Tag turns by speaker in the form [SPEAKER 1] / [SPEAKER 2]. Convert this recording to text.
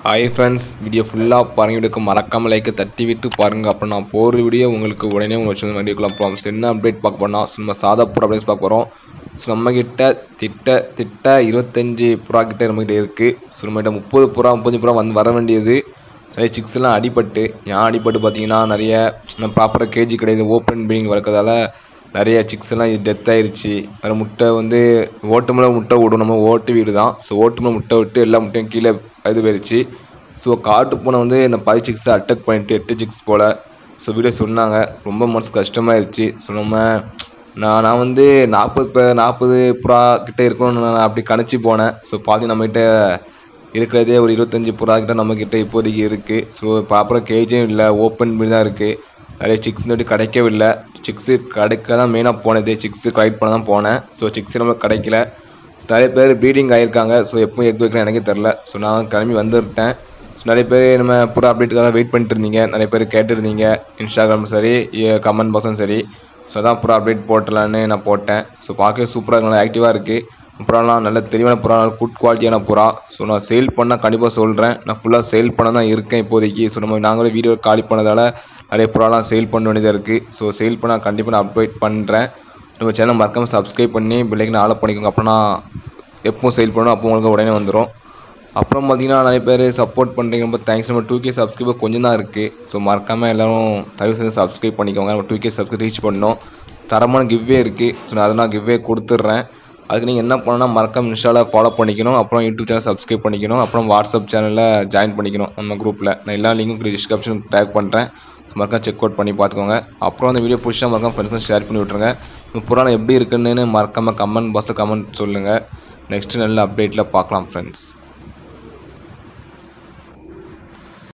[SPEAKER 1] Hi friends, video ஃபுல்லாக பாருங்க. வீடியோக்கு மறக்காமல் லைக்கை தட்டி விட்டு பாருங்கள். அப்போ நான் போகிற வீடியோ உங்களுக்கு உடனே உங்களுக்கு வச்சு வண்டிக்கலாம். அப்புறம் என்ன அப்டேட் பார்க்க போனால் நம்ம சாதா ப்ரோ அப்டேட்ஸ் பார்க்க போகிறோம். ஸோ நம்மக்கிட்ட திட்ட 25 புறா கிட்டே நம்மகிட்ட இருக்குது. ஸோ நம்மகிட்ட 30 புறா வர வேண்டியது. சரி, சிக்ஸ்லாம் அடிபட்டு பார்த்தீங்கன்னா நிறைய ப்ராப்பராக கேஜி கிடையாது. ஓப்பன் பீடிங் வரக்கிறதால நிறைய சிக்ஸ்லாம் இது டெத் ஆயிடுச்சு. வேறு முட்டை ஓட்டு முட்டை விடும். நம்ம ஓட்டு வீடு தான். ஸோ ஓட்டு முட்டை விட்டு எல்லா முட்டையும் கீழே இது போயிடுச்சு. ஸோ காட்டு பூனை இந்த 10 சிக்ஸை அட்டாக் பண்ணிட்டு 8 சிக்ஸ் போல் ஸோ வீடியோ சொன்னாங்க. ரொம்ப மனசு கஷ்டமாயிருச்சு. ஸோ நான் 40 புறா கிட்டே இருக்கணும்னு நான் அப்படி கணிச்சு போனேன். ஸோ நம்மகிட்ட இருக்கிறதே ஒரு 25 புறா கிட்ட நம்மக்கிட்ட இப்போதைக்கு இருக்குது. ஸோ ப்ராப்பராக கேஜும் இல்லை, ஓப்பன் பண்ணி தான் இருக்குது. நிறைய சிக்ஸ் கிடைக்கவில்லை. சிக்ஸு கிடைக்க தான் மெயினாக போனது. சிக்ஸு கலெக்ட் பண்ண தான் போனேன். ஸோ சிக்ஸு நம்மளுக்கு கிடைக்கல. நிறைய பேர் ப்ரீடிங் ஆகியிருக்காங்க. ஸோ எப்போ எக் வைக்கிறேன் எனக்கே தெரில. ஸோ நான் கிளம்பி வந்துவிட்டேன். ஸோ நிறைய பேர் நம்ம புறா அப்டேட்டுக்காக வெயிட் பண்ணிட்டு இருந்தீங்க. நிறைய பேர் கேட்டுருந்தீங்க, இன்ஸ்டாகிராம் சரி, கமெண்ட் பாக்ஸும் சரி. ஸோ அதான் புறா அப்டேட் போட்டலான்னு நான் போட்டேன். ஸோ பார்க்கவே சூப்பராக நல்லா ஆக்டிவாக இருக்குது. புறாலாம் நல்ல தெளிவான புறா, நல்ல குட் குவாலிட்டியான புறா. ஸோ நான் சேல் பண்ணால் கண்டிப்பாக சொல்கிறேன். நான் ஃபுல்லாக சேல் பண்ண தான் இருக்கேன் இப்போதைக்கு. ஸோ நாங்களே வீடியோ காலி பண்ணதால் நிறைய புறாலாம் சேல் பண்ண வேண்டியதாக இருக்குது. ஸோ சேல் பண்ணால் கண்டிப்பாக நான் அப்டேட் பண்ணுறேன். நம்ம சேனல் மறக்காமல் சப்ஸ்கிரைப் பண்ணி பிள்ளைக்கு ஆளை பண்ணிக்கோங்க. அப்போ நான் எப்பவும் சேல் பண்ணணும், அப்போ உங்களுக்கு உடனே வந்துடும். அப்புறம் பார்த்திங்கன்னா நிறைய பேர் சப்போர்ட் பண்ணுறீங்க, ரொம்ப தேங்க்ஸ். நம்ம 2K சப்ஸ்கிரைபர் கொஞ்சம் தான் இருக்குது. ஸோ மறக்காமல் எல்லோரும் தயவு செஞ்சு சப்ஸ்கிரைப் பண்ணிக்கோங்க. நம்ம 2K சப்ஸ்கிரைப் ரீச் பண்ணோம். தரமான கிவ்வே இருக்குது. ஸோ நான் அதெல்லாம் கிவ்வே கொடுத்துட்றேன். அதுக்கு நீங்கள் என்ன பண்ணணும்னா மறக்காமல் இன்ஸ்டாவில் ஃபாலோ பண்ணிக்கணும். அப்புறம் யூடியூப் சேனல் சப்ஸ்கிரைப் பண்ணிக்கணும். அப்புறம் வாட்ஸ்அப் சேனலில் ஜாயின் பண்ணிக்கணும் நம்ம குரூப்பில். நான் எல்லா லிங்க்கும் டிஸ்கிரிப்ஷன் டேக் பண்ணுறேன். மறக்காம செக் அவுட் பண்ணி பார்த்துக்கோங்க. அப்புறம் அந்த வீடியோ பிடிச்சா மறக்காம ஃப்ரெண்ட்ஸ் ஷேர் பண்ணி விட்ருங்க. புறாணம் எப்படி இருக்குன்னு மறக்காமல் கமெண்ட் பாக்ஸில் கமெண்ட் சொல்லுங்கள். நெக்ஸ்ட்டு நல்ல அப்டேட்டில் பார்க்கலாம் ஃப்ரெண்ட்ஸ்.